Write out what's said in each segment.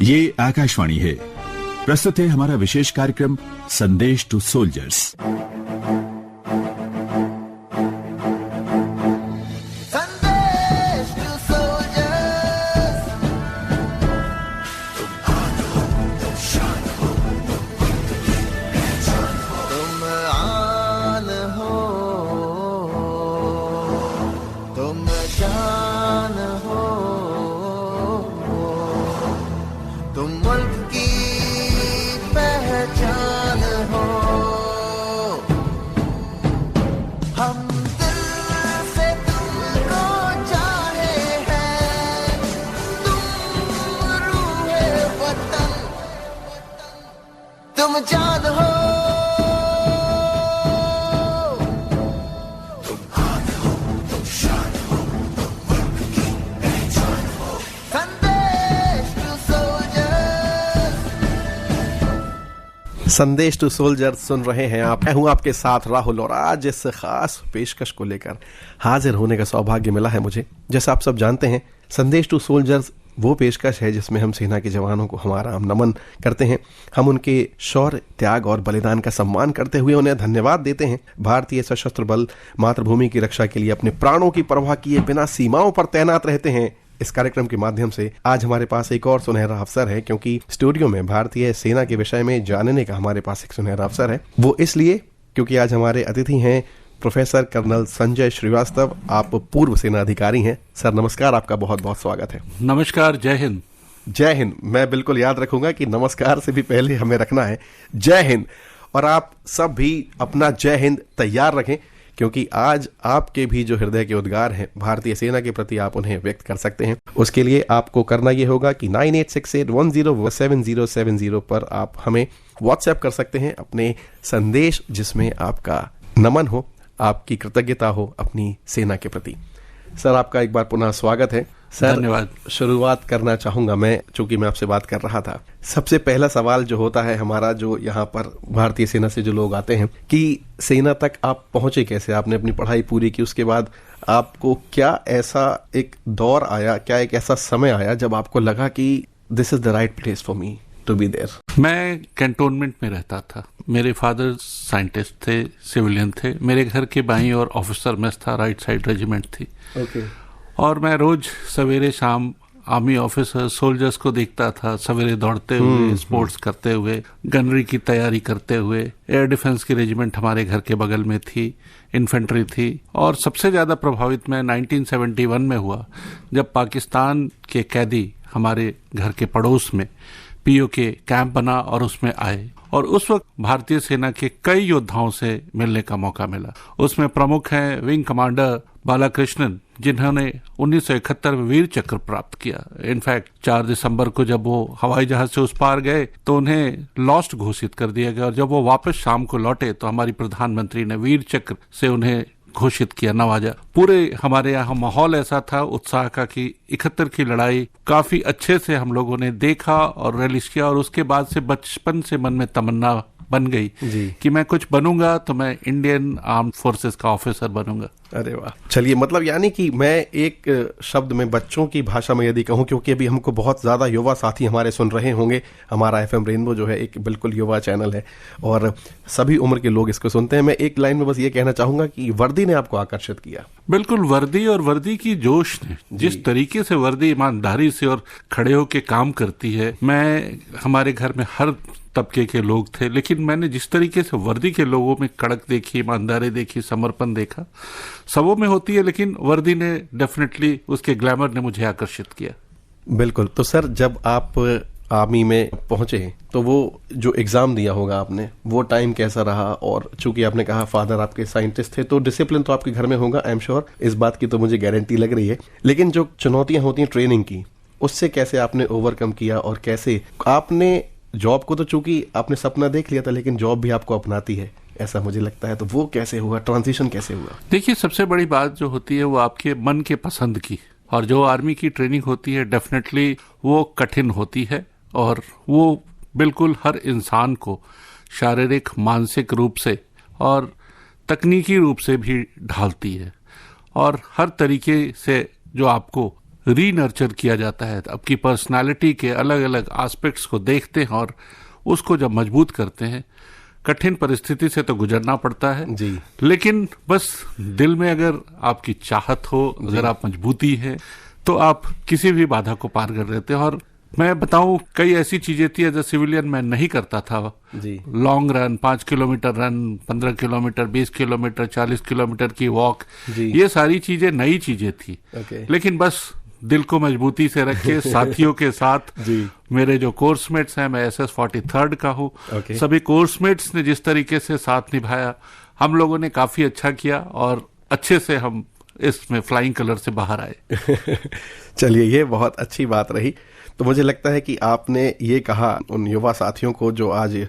ये आकाशवाणी है। प्रस्तुत है हमारा विशेष कार्यक्रम संदेश टू सोल्जर्स। तुम जान हो, तुम आन हो, तुम शान हो, तुम मुल्क की पहचान हो। संदेश टू सोल्जर्स। संदेश टू सोल्जर सुन रहे हैं आप। मैं हूं आपके साथ राहुल और आज इस खास पेशकश को लेकर हाजिर होने का सौभाग्य मिला है मुझे। जैसा आप सब जानते हैं, संदेश टू सोल्जर्स वो पेशकश है जिसमें हम सेना के जवानों को हमारा नमन करते हैं। हम उनके शौर्य, त्याग और बलिदान का सम्मान करते हुए उन्हें धन्यवाद देते हैं। भारतीय सशस्त्र बल मातृभूमि की रक्षा के लिए अपने प्राणों की परवाह किए बिना सीमाओं पर तैनात रहते हैं। इस कार्यक्रम के माध्यम से आज हमारे पास एक और सुनहरा अवसर है, क्योंकि स्टूडियो में भारतीय सेना के विषय में जानने का हमारे पास एक सुनहरा अवसर है। वो इसलिए क्योंकि आज हमारे अतिथि हैं प्रोफेसर कर्नल संजय श्रीवास्तव। आप पूर्व सेना अधिकारी हैं। सर नमस्कार, आपका बहुत बहुत स्वागत है। नमस्कार, जय हिंद। जय हिंद। मैं बिल्कुल याद रखूंगा कि नमस्कार से भी पहले हमें रखना है जय हिंद। और आप सब भी अपना जय हिंद तैयार रखें, क्योंकि आज आपके भी जो हृदय के उद्गार हैं भारतीय सेना के प्रति आप उन्हें व्यक्त कर सकते हैं। उसके लिए आपको करना यह होगा कि 9868107070 पर आप हमें व्हाट्सएप कर सकते हैं अपने संदेश, जिसमें आपका नमन हो, आपकी कृतज्ञता हो अपनी सेना के प्रति। सर आपका एक बार पुनः स्वागत है। सर धन्यवाद। शुरुआत करना चाहूंगा मैं, चूंकि मैं आपसे बात कर रहा था। सबसे पहला सवाल जो होता है हमारा, जो यहाँ पर भारतीय सेना से जो लोग आते हैं, कि सेना तक आप पहुंचे कैसे? आपने अपनी पढ़ाई पूरी की, उसके बाद आपको क्या ऐसा एक दौर आया, क्या एक ऐसा समय आया जब आपको लगा कि this is the right place for me to be there? मैं कैंटोनमेंट में रहता था। मेरे फादर साइंटिस्ट थे, सिविलियन थे। मेरे घर के बाईं और ऑफिसर मेस था, राइट साइड रेजिमेंट थी। और मैं रोज सवेरे शाम आर्मी ऑफिसर सोल्जर्स को देखता था, सवेरे दौड़ते हुए, स्पोर्ट्स करते हुए, गनरी की तैयारी करते हुए। एयर डिफेंस की रेजिमेंट हमारे घर के बगल में थी, इन्फेंट्री थी। और सबसे ज्यादा प्रभावित मैं 1971 में हुआ, जब पाकिस्तान के कैदी हमारे घर के पड़ोस में पीओ के कैंप बना और उसमें आए। और उस वक्त भारतीय सेना के कई योद्धाओं से मिलने का मौका मिला। उसमें प्रमुख हैं विंग कमांडर बालाकृष्णन, जिन्होंने 1971 में वीर चक्र प्राप्त किया। इनफैक्ट 4 दिसंबर को जब वो हवाई जहाज से उस पार गए तो उन्हें लॉस्ट घोषित कर दिया गया, और जब वो वापस शाम को लौटे तो हमारी प्रधानमंत्री ने वीर चक्र से उन्हें घोषित किया, नवाजा। पूरे हमारे यहाँ माहौल ऐसा था उत्साह का कि 71 की लड़ाई काफी अच्छे से हम लोगों ने देखा और रिलीज किया। और उसके बाद से बचपन से मन में तमन्ना बन गई कि मैं कुछ बनूंगा तो मैं इंडियन आर्म्ड फोर्सेस का ऑफिसर बनूंगा। अरे वाह। चलिए, मतलब यानी कि मैं एक शब्द में बच्चों की भाषा में यदि कहूं, क्योंकि अभी हमको बहुत ज्यादा युवा साथी हमारे सुन रहे होंगे। हमारा एफएम रेनबो जो है एक बिल्कुल युवा चैनल है और सभी उम्र के लोग इसको सुनते हैं। मैं एक लाइन में बस ये कहना चाहूंगा कि वर्दी ने आपको आकर्षित किया। बिल्कुल, वर्दी और वर्दी की जोश ने, जिस तरीके से वर्दी ईमानदारी से और खड़े होकर काम करती है। मैं हमारे घर में हर तबके के लोग थे, लेकिन मैंने जिस तरीके से वर्दी के लोगों में कड़क देखी, ईमानदारी देखी, समर्पण देखा, सबों में होती है, लेकिन वर्दी ने डेफिनेटली, उसके ग्लैमर ने मुझे आकर्षित किया। बिल्कुल। तो सर जब आप आर्मी में पहुंचे तो वो जो एग्जाम दिया होगा आपने, वो टाइम कैसा रहा? और चूंकि आपने कहा फादर आपके साइंटिस्ट थे, तो डिसिप्लिन तो आपके घर में होगा, आई एम श्योर, इस बात की तो मुझे गारंटी लग रही है। लेकिन जो चुनौतियां होती हैं ट्रेनिंग की, उससे कैसे आपने ओवरकम किया? और कैसे आपने जॉब को, तो चूंकि आपने सपना देख लिया था, लेकिन जॉब भी आपको अपनाती है ऐसा मुझे लगता है, तो वो कैसे हुआ, ट्रांजिशन कैसे हुआ? देखिए, सबसे बड़ी बात जो होती है वो आपके मन के पसंद की। और जो आर्मी की ट्रेनिंग होती है डेफिनेटली वो कठिन होती है, और वो बिल्कुल हर इंसान को शारीरिक, मानसिक रूप से और तकनीकी रूप से भी ढालती है। और हर तरीके से जो आपको रीनर्चर किया जाता है, आपकी पर्सनालिटी के अलग अलग एस्पेक्ट्स को देखते हैं और उसको जब मजबूत करते हैं। कठिन परिस्थिति से तो गुजरना पड़ता है जी, लेकिन बस दिल में अगर आपकी चाहत हो, अगर आप मजबूती है, तो आप किसी भी बाधा को पार कर लेते हैं। और मैं बताऊं, कई ऐसी चीजें थी एज ए सिविलियन मैं नहीं करता था जी, long run, 5 kilometre run, 15 kilometre, 20 kilometre, 40 kilometre की वॉक, जी। ये सारी चीजें नई चीजें थी। ओके। लेकिन बस दिल को मजबूती से रख के साथियों के साथ जी। मेरे जो कोर्समेट्स हैं, मैं SS 43rd का हूँ, ओके। सभी कोर्समेट्स ने जिस तरीके से साथ निभाया, हम लोगों ने काफी अच्छा किया और अच्छे से हम इसमें फ्लाइंग कलर से बाहर आए। चलिए, ये बहुत अच्छी बात रही। तो मुझे लगता है कि आपने ये कहा उन युवा साथियों को जो आज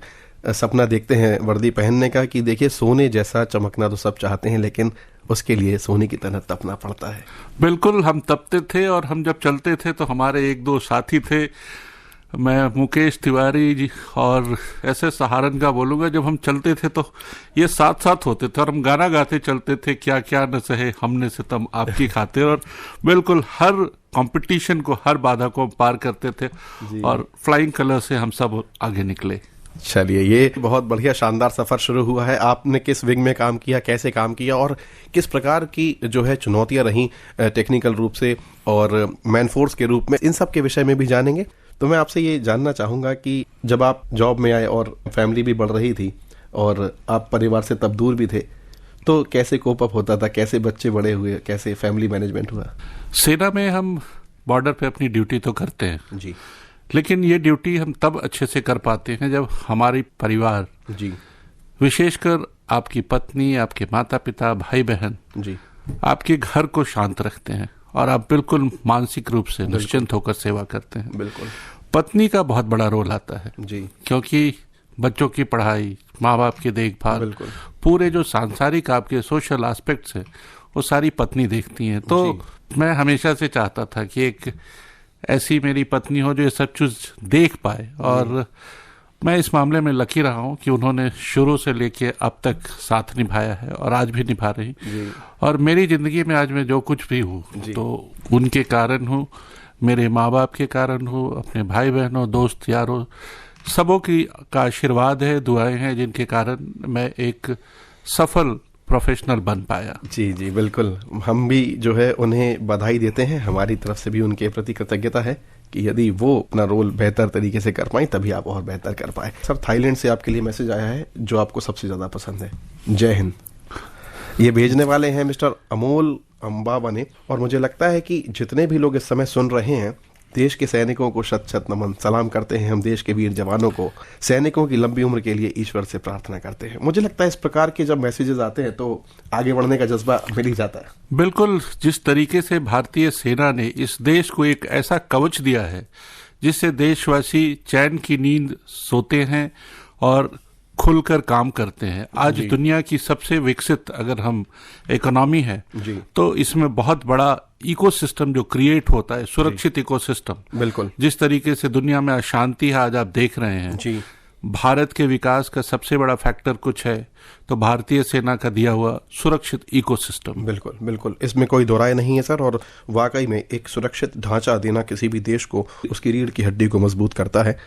सपना देखते हैं वर्दी पहनने का, कि देखिए सोने जैसा चमकना तो सब चाहते हैं, लेकिन उसके लिए सोने की तरह तपना पड़ता है। बिल्कुल, हम तपते थे और हम जब चलते थे तो हमारे एक दो साथी थे, मैं मुकेश तिवारी जी और ऐसे सहारन का बोलूँगा, जब हम चलते थे तो ये साथ साथ होते थे और हम गाना गाते चलते थे, क्या क्या न सहे हमने सितम आपकी खातिर। और बिल्कुल हर कंपटीशन को, हर बाधा को पार करते थे और फ्लाइंग कलर से हम सब आगे निकले। चलिए, ये बहुत बढ़िया शानदार सफर शुरू हुआ है। आपने किस विंग में काम किया, कैसे काम किया और किस प्रकार की जो है चुनौतियां रहीं टेक्निकल रूप से और मैन फोर्स के रूप में, इन सब के विषय में भी जानेंगे। तो मैं आपसे ये जानना चाहूँगा कि जब आप जॉब में आए और फैमिली भी बढ़ रही थी और आप परिवार से तब दूर भी थे, तो कैसे कोप अप होता था, कैसे बच्चे बड़े हुए, कैसे फैमिली मैनेजमेंट हुआ? सेना में हम बॉर्डर पे अपनी ड्यूटी तो करते हैं जी, लेकिन ये ड्यूटी हम तब अच्छे से कर पाते हैं जब हमारी परिवार, जी, विशेषकर आपकी पत्नी, आपके माता पिता, भाई बहन, जी, आपके घर को शांत रखते हैं और आप बिल्कुल मानसिक रूप से निश्चिंत होकर सेवा करते हैं। बिल्कुल। पत्नी का बहुत बड़ा रोल आता है जी, क्योंकि बच्चों की पढ़ाई, माँ बाप की देखभाल, बिल्कुल। पूरे जो सांसारिक आपके सोशल एस्पेक्ट्स हैं वो सारी पत्नी देखती हैं। तो मैं हमेशा से चाहता था कि एक ऐसी मेरी पत्नी हो जो ये सब चीज देख पाए, और मैं इस मामले में लकी रहा हूँ कि उन्होंने शुरू से लेके अब तक साथ निभाया है और आज भी निभा रही। और मेरी जिंदगी में आज मैं जो कुछ भी हूँ तो उनके कारण हूँ, मेरे माँ बाप के कारण हूँ, अपने भाई बहनों, दोस्त यारों, सबों की का आशीर्वाद है, दुआएं हैं, जिनके कारण मैं एक सफल प्रोफेशनल बन पाया। जी, जी, बिल्कुल। हम भी जो है उन्हें बधाई देते हैं, हमारी तरफ से भी उनके प्रति कृतज्ञता है कि यदि वो अपना रोल बेहतर तरीके से कर पाए तभी आप और बेहतर कर पाए। सर, थाईलैंड से आपके लिए मैसेज आया है जो आपको सबसे ज्यादा पसंद है। जय हिंद। ये भेजने वाले हैं मिस्टर अमोल अंबावने, और मुझे लगता है कि जितने भी लोग इस समय सुन रहे हैं, देश के सैनिकों को शत शत नमन, सलाम करते हैं हम देश के वीर जवानों को, सैनिकों की लंबी उम्र के लिए ईश्वर से प्रार्थना करते हैं। मुझे लगता है इस प्रकार के जब मैसेजेस आते हैं तो आगे बढ़ने का जज्बा मिल ही जाता है। बिल्कुल, जिस तरीके से भारतीय सेना ने इस देश को एक ऐसा कवच दिया है जिससे देशवासी चैन की नींद सोते हैं और खुलकर काम करते हैं। आज दुनिया की सबसे विकसित अगर हम इकोनॉमी है तो इसमें बहुत बड़ा इकोसिस्टम जो क्रिएट होता है, सुरक्षित इकोसिस्टम। बिल्कुल। जिस तरीके से दुनिया में अशांति है आज आप देख रहे हैं जी। भारत के विकास का सबसे बड़ा फैक्टर कुछ है तो भारतीय सेना का दिया हुआ सुरक्षित इकोसिस्टम। बिल्कुल, बिल्कुल, इसमें कोई दो राय नहीं है सर। और वाकई में एक सुरक्षित ढांचा देना किसी भी देश को उसकी रीढ़ की हड्डी को मजबूत करता है।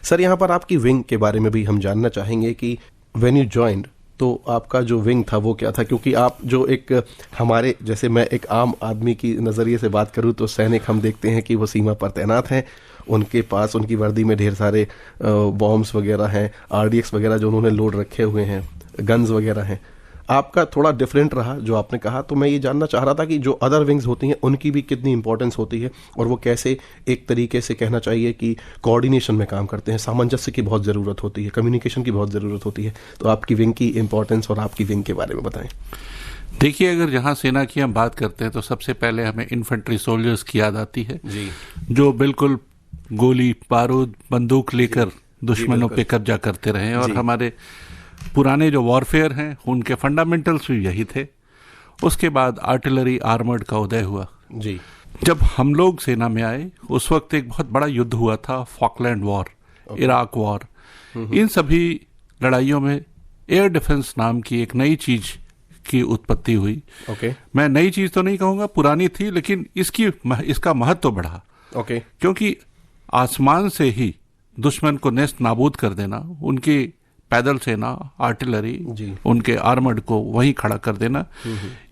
सर, यहाँ पर आपकी विंग के बारे में भी हम जानना चाहेंगे कि व्हेन यू जॉइंड, तो आपका जो विंग था वो क्या था? क्योंकि आप जो एक हमारे जैसे, मैं एक आम आदमी की नज़रिए से बात करूं तो सैनिक हम देखते हैं कि वो सीमा पर तैनात हैं, उनके पास उनकी वर्दी में ढेर सारे बॉम्ब्स वगैरह हैं, RDX वगैरह जो उन्होंने लोड रखे हुए हैं, गन्स वगैरह हैं। आपका थोड़ा डिफरेंट रहा जो आपने कहा, तो मैं ये जानना चाह रहा था कि जो अदर विंग्स होती हैं उनकी भी कितनी इंपॉर्टेंस होती है और वो कैसे एक तरीके से कहना चाहिए कि कोऑर्डिनेशन में काम करते हैं, सामंजस्य की बहुत ज़रूरत होती है, कम्युनिकेशन की बहुत ज़रूरत होती है। तो आपकी विंग की इंपॉर्टेंस और आपकी विंग के बारे में बताएं। देखिए, अगर जहाँ सेना की हम बात करते हैं तो सबसे पहले हमें इन्फेंट्री सोल्जर्स की याद आती है जी, जो जो बिल्कुल गोली बारूद बंदूक लेकर दुश्मनों पे कब्जा करते रहे। और हमारे पुराने जो वॉरफेयर हैं उनके फंडामेंटल्स भी यही थे। उसके बाद आर्टिलरी आर्मर्ड का उदय हुआ। जी, जब हम लोग सेना में आए उस वक्त एक बहुत बड़ा युद्ध हुआ था, फॉकलैंड वॉर, इराक वॉर। इन सभी लड़ाइयों में एयर डिफेंस नाम की एक नई चीज की उत्पत्ति हुई। ओके। मैं नई चीज तो नहीं कहूंगा, पुरानी थी, लेकिन इसका महत्व तो बढ़ा। ओके। क्योंकि आसमान से ही दुश्मन को नेस्त नाबूद कर देना, उनकी पैदल सेना, आर्टिलरी, उनके आर्मर्ड को वहीं खड़ा कर देना,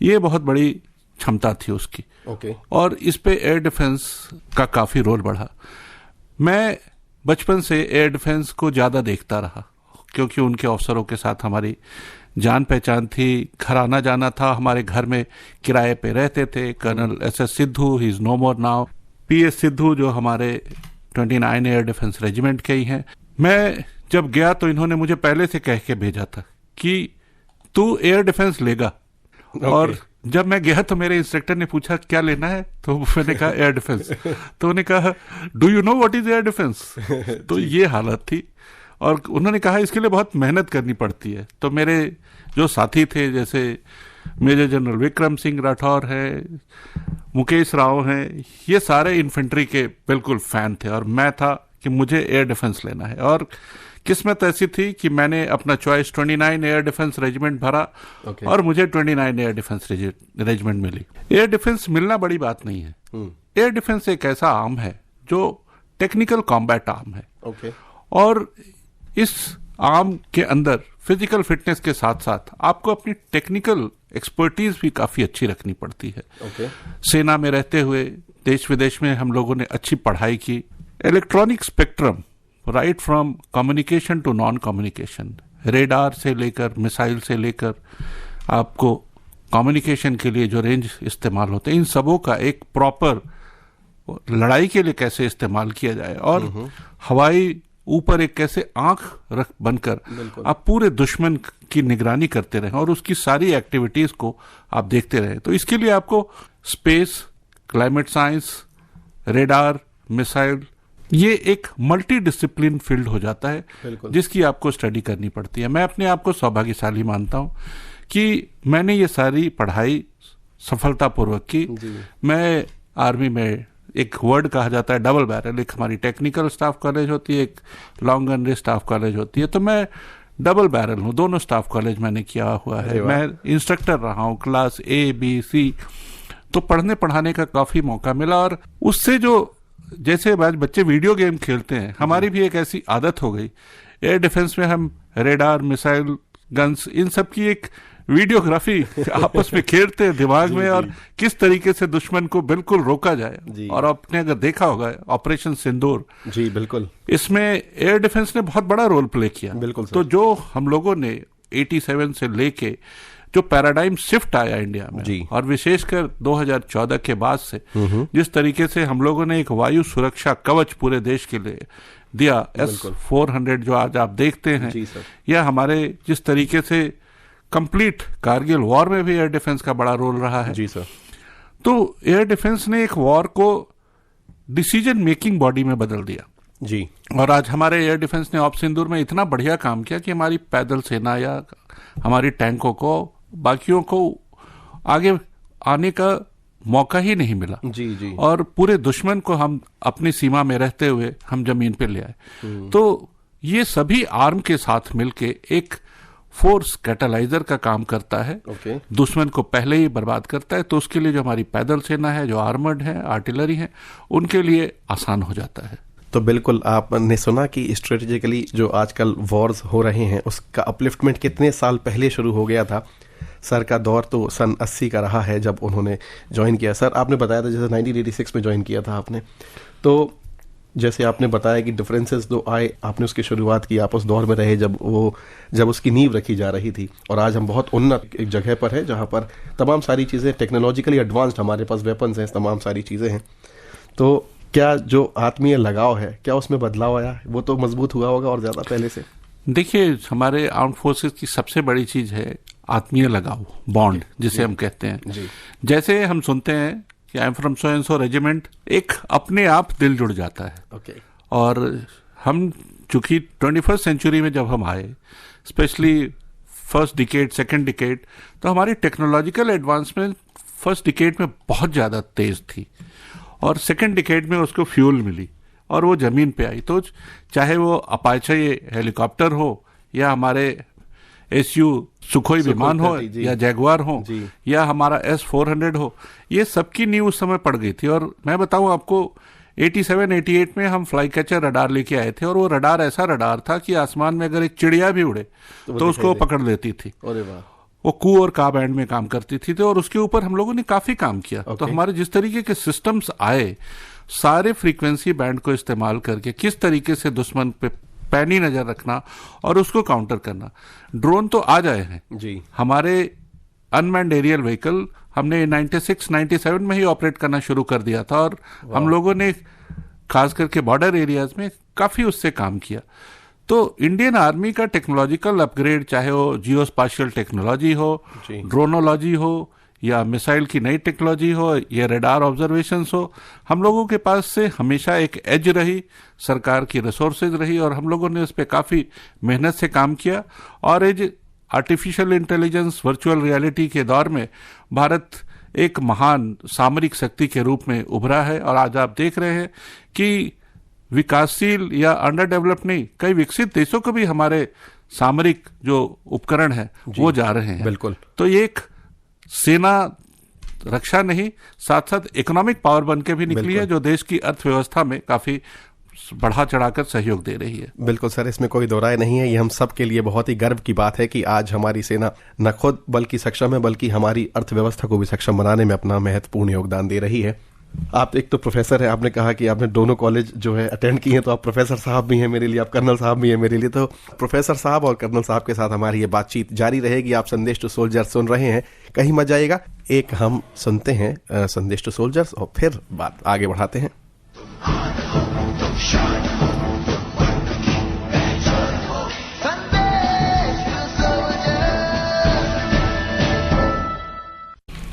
ये बहुत बड़ी क्षमता थी उसकी। ओके। और इस पे एयर डिफेंस का काफी रोल बढ़ा। मैं बचपन से एयर डिफेंस को ज्यादा देखता रहा, क्योंकि उनके अफसरों के साथ हमारी जान पहचान थी, घर आना जाना था। हमारे घर में किराए पे रहते थे colonel SS Sidhu, he is no more now, PS Sidhu जो हमारे 29 एयर डिफेंस रेजिमेंट के ही हैं। मैं जब गया तो इन्होंने मुझे पहले से कह के भेजा था कि तू एयर डिफेंस लेगा। और जब मैं गया तो मेरे इंस्ट्रक्टर ने पूछा क्या लेना है, तो मैंने कहा एयर डिफेंस। तो उन्होंने कहा do you know what is air defence. तो ये हालत थी, और उन्होंने कहा इसके लिए बहुत मेहनत करनी पड़ती है। तो मेरे जो साथी थे, जैसे मेजर जनरल विक्रम सिंह राठौर है, मुकेश राव हैं, ये सारे इन्फेंट्री के बिल्कुल फैन थे, और मैं था कि मुझे एयर डिफेंस लेना है। और किस्मत ऐसी थी कि मैंने अपना चॉइस 29 एयर डिफेंस रेजिमेंट भरा, और मुझे 29 एयर डिफेंस रेजिमेंट मिली। एयर डिफेंस मिलना बड़ी बात नहीं है। एयर डिफेंस एक ऐसा आर्म है जो टेक्निकल कॉम्बैट आर्म है। और इस आर्म के अंदर फिजिकल फिटनेस के साथ साथ आपको अपनी टेक्निकल एक्सपर्टीज भी काफी अच्छी रखनी पड़ती है। सेना में रहते हुए देश विदेश में हम लोगों ने अच्छी पढ़ाई की। Electronic spectrum, right from communication to non communication, radar से लेकर मिसाइल से लेकर आपको कम्युनिकेशन के लिए जो रेंज इस्तेमाल होते हैं, इन सबों का एक प्रॉपर लड़ाई के लिए कैसे इस्तेमाल किया जाए, और हवाई ऊपर एक कैसे आंख रख बनकर आप पूरे दुश्मन की निगरानी करते रहें और उसकी सारी एक्टिविटीज को आप देखते रहें। तो इसके लिए आपको space, climate science, radar, missile, ये एक मल्टी डिसिप्लिन फील्ड हो जाता है जिसकी आपको स्टडी करनी पड़ती है। मैं अपने आप को सौभाग्यशाली मानता हूं कि मैंने ये सारी पढ़ाई सफलतापूर्वक की। मैं आर्मी में, एक वर्ड कहा जाता है डबल बैरल, एक हमारी टेक्निकल स्टाफ कॉलेज होती है, एक लॉन्ग रन स्टाफ कॉलेज होती है, तो मैं डबल बैरल हूँ, दोनों स्टाफ कॉलेज मैंने किया हुआ है। मैं इंस्ट्रक्टर रहा हूँ क्लास A, B, C, तो पढ़ने पढ़ाने का काफी मौका मिला। और उससे जो, जैसे आज बच्चे वीडियो गेम खेलते हैं, हमारी भी एक ऐसी आदत हो गई। एयर डिफेंस में हम रेडार, मिसाइल, गन्स, इन सब की एक वीडियोग्राफी आपस में खेलते हैं दिमाग में, और किस तरीके से दुश्मन को बिल्कुल रोका जाए। और आपने अगर देखा होगा ऑपरेशन सिंदूर, जी बिल्कुल, इसमें एयर डिफेंस ने बहुत बड़ा रोल प्ले किया। बिल्कुल। तो जो हम लोगों ने 87 से लेके जो पैराडाइम शिफ्ट आया इंडिया में, और विशेषकर 2014 के बाद से जिस तरीके से हम लोगों ने एक वायु सुरक्षा कवच पूरे देश के लिए दिया, S-400 जो आज आप देखते हैं, या हमारे जिस तरीके से कंप्लीट कारगिल वॉर में भी एयर डिफेंस का बड़ा रोल रहा है। जी सर। तो एयर डिफेंस ने एक वॉर को डिसीजन मेकिंग बॉडी में बदल दिया। जी। और आज हमारे एयर डिफेंस ने ऑप सिंदूर में इतना बढ़िया काम किया कि हमारी पैदल सेना या हमारी टैंकों को, बाकियों को आगे आने का मौका ही नहीं मिला। जी। और पूरे दुश्मन को हम अपनी सीमा में रहते हुए हम जमीन पे ले आए। तो ये सभी आर्म के साथ मिलके एक फोर्स कैटालाइजर का काम करता है। दुश्मन को पहले ही बर्बाद करता है। तो उसके लिए जो हमारी पैदल सेना है, जो आर्मर्ड है, आर्टिलरी है, उनके लिए आसान हो जाता है। तो बिल्कुल आपने सुना कि स्ट्रेटेजिकली जो आजकल वॉर्स हो रहे हैं उसका अपलिफ्टमेंट कितने साल पहले शुरू हो गया था। सर का दौर तो सन 80 का रहा है जब उन्होंने ज्वाइन किया। सर आपने बताया था जैसे 1986 में ज्वाइन किया था आपने, तो जैसे आपने बताया कि डिफरेंसेस जो आए, आपने उसकी शुरुआत की, आप उस दौर में रहे जब उसकी नींव रखी जा रही थी, और आज हम बहुत उन्नत एक जगह पर है जहाँ पर तमाम सारी चीज़ें टेक्नोलॉजिकली एडवांस्ड, हमारे पास वेपन्स हैं, तमाम सारी चीज़ें हैं। तो क्या जो आत्मीय लगाव है, क्या उसमें बदलाव आया? वो तो मजबूत हुआ होगा और ज़्यादा पहले से। देखिए, हमारे आर्म फोर्सेस की सबसे बड़ी चीज़ है आत्मीय लगाव, बॉन्ड जिसे हम कहते हैं। जी। जैसे हम सुनते हैं कि I am from so and so regiment, एक अपने आप दिल जुड़ जाता है। ओके। और हम चूंकि 21st सेंचुरी में जब हम आए, specially first decade, second decade, तो हमारी टेक्नोलॉजिकल एडवांसमेंट फर्स्ट डिकेड में बहुत ज़्यादा तेज थी, और सेकंड डिकेड में उसको फ्यूल मिली और वो जमीन पे आई। तो चाहे वो अपाचे हेलीकॉप्टर हो या हमारे SU सुखोई विमान हो 30, जी। या जैगवार हो जी। या हमारा S-400 हो, ये सबकी नींव उस समय पड़ गई थी। और मैं बताऊं आपको, 87-88 में हम फ्लाई कैचर रडार लेके आए थे, और वो रडार ऐसा रडार था कि आसमान में अगर एक चिड़िया भी उड़े तो उसको पकड़ लेती थी। अरे वाह। वो कू और का बैंड में काम करती थी, और उसके ऊपर हम लोगों ने काफी काम किया। तो हमारे जिस तरीके के सिस्टम्स आए, सारे फ्रीक्वेंसी बैंड को इस्तेमाल करके किस तरीके से दुश्मन पे पैनी नजर रखना और उसको काउंटर करना। ड्रोन तो आ जाए हैं जी। हमारे अनमैन्ड एरियल व्हीकल हमने 96-97 में ही ऑपरेट करना शुरू कर दिया था, और हम लोगों ने खास करके बॉर्डर एरियाज में काफी उससे काम किया। तो इंडियन आर्मी का टेक्नोलॉजिकल अपग्रेड, चाहे वो जियो स्पाशियल टेक्नोलॉजी हो, ड्रोनोलॉजी हो, या मिसाइल की नई टेक्नोलॉजी हो, या रडार ऑब्जर्वेशंस हो, हम लोगों के पास से हमेशा एक एज रही, सरकार की रिसोर्सेज रही, और हम लोगों ने उस पर काफी मेहनत से काम किया। और as artificial intelligence, virtual reality के दौर में भारत एक महान सामरिक शक्ति के रूप में उभरा है। और आज आप देख रहे हैं कि विकासशील या अंडर डेवलप्ड नहीं, कई विकसित देशों को भी हमारे सामरिक जो उपकरण है वो जा रहे हैं। बिल्कुल। तो ये एक सेना रक्षा नहीं, साथ साथ इकोनॉमिक पावर बन के भी निकली है, जो देश की अर्थव्यवस्था में काफी बढ़ा चढ़ाकर सहयोग दे रही है। बिल्कुल सर, इसमें कोई दो राय नहीं है। ये हम सब के लिए बहुत ही गर्व की बात है कि आज हमारी सेना न खुद बल्कि सक्षम है, बल्कि हमारी अर्थव्यवस्था को भी सक्षम बनाने में अपना महत्वपूर्ण योगदान दे रही है। आप एक तो प्रोफेसर है, आपने कहा कि आपने दोनों कॉलेज जो है अटेंड किए हैं, तो आप प्रोफेसर साहब भी हैं मेरे लिए, आप कर्नल साहब भी हैं मेरे लिए। तो प्रोफेसर साहब और कर्नल साहब के साथ हमारी ये बातचीत जारी रहेगी। आप संदेश टू सोल्जर्स सुन रहे हैं, कहीं मत जाइएगा। एक हम सुनते हैं संदेश टू सोल्जर्स, और फिर बात आगे बढ़ाते हैं।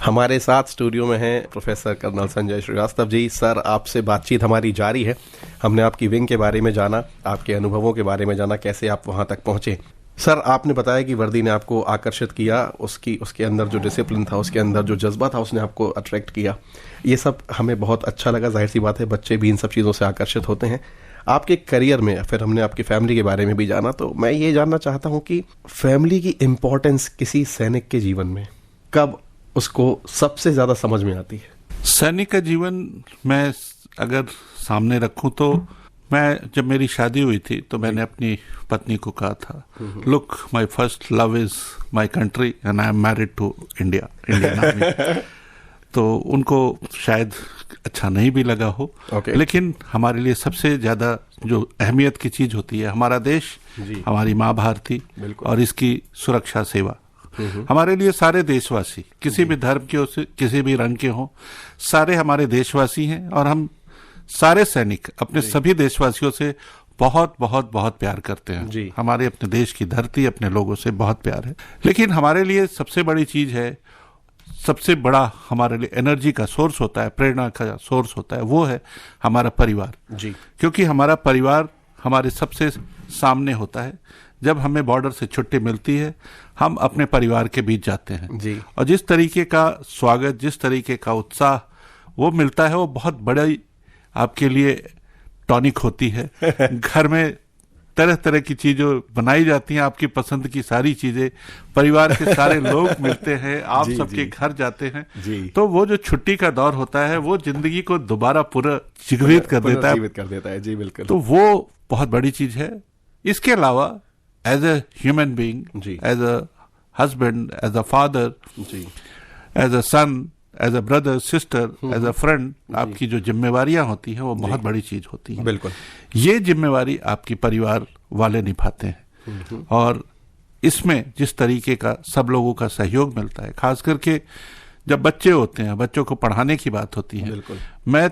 हमारे साथ स्टूडियो में हैं professor colonel Sanjay Srivastava ji. Sir, आपसे बातचीत हमारी जारी है। हमने आपकी विंग के बारे में जाना, आपके अनुभवों के बारे में जाना, कैसे आप वहां तक पहुंचे। सर, आपने बताया कि वर्दी ने आपको आकर्षित किया, उसके अंदर जो डिसिप्लिन था, उसके अंदर जो जज्बा था, उसने आपको अट्रैक्ट किया। ये सब हमें बहुत अच्छा लगा। जाहिर सी बात है, बच्चे भी इन सब चीज़ों से आकर्षित होते हैं। आपके करियर में फिर हमने आपकी फैमिली के बारे में भी जाना, तो मैं ये जानना चाहता हूँ कि फैमिली की इम्पोर्टेंस किसी सैनिक के जीवन में कब उसको सबसे ज्यादा समझ में आती है? सैनिक का जीवन मैं अगर सामने रखूं तो मैं जब मेरी शादी हुई थी तो मैंने अपनी पत्नी को कहा था, look, my first love is my country and I am married to Indian Army. तो उनको शायद अच्छा नहीं भी लगा हो, लेकिन हमारे लिए सबसे ज्यादा जो अहमियत की चीज होती है हमारा देश, हमारी माँ भारती और इसकी सुरक्षा सेवा। हमारे लिए सारे देशवासी, किसी भी धर्म के हो, किसी भी रंग के हों, सारे हमारे देशवासी हैं, और हम सारे सैनिक अपने सभी देशवासियों से बहुत बहुत बहुत प्यार करते हैं। हमारे अपने देश की धरती, अपने लोगों से बहुत प्यार है। लेकिन हमारे लिए सबसे बड़ी चीज है, सबसे बड़ा हमारे लिए एनर्जी का सोर्स होता है, प्रेरणा का सोर्स होता है, वो है हमारा परिवार। क्योंकि हमारा परिवार हमारे सबसे सामने होता है। जब हमें बॉर्डर से छुट्टी मिलती है, हम अपने परिवार के बीच जाते हैं, और जिस तरीके का स्वागत, जिस तरीके का उत्साह वो मिलता है, वो बहुत बड़ी आपके लिए टॉनिक होती है। घर में तरह तरह की चीजें बनाई जाती हैं, आपकी पसंद की सारी चीजें, परिवार के सारे लोग मिलते हैं, आप सबके घर जाते हैं, तो वो जो छुट्टी का दौर होता है वो जिंदगी को दोबारा पूरा जीवित कर देता है। जी बिल्कुल। तो वो बहुत बड़ी चीज है। इसके अलावा as a human being, as a husband, as a father, as a son, as a brother, sister, as a friend, आपकी जो जिम्मेवारियां होती हैं वो बहुत बड़ी चीज होती है। बिल्कुल। ये जिम्मेवारी आपकी परिवार वाले निभाते हैं, और इसमें जिस तरीके का सब लोगों का सहयोग मिलता है, खास करके जब बच्चे होते हैं, बच्चों को पढ़ाने की बात होती है। मैं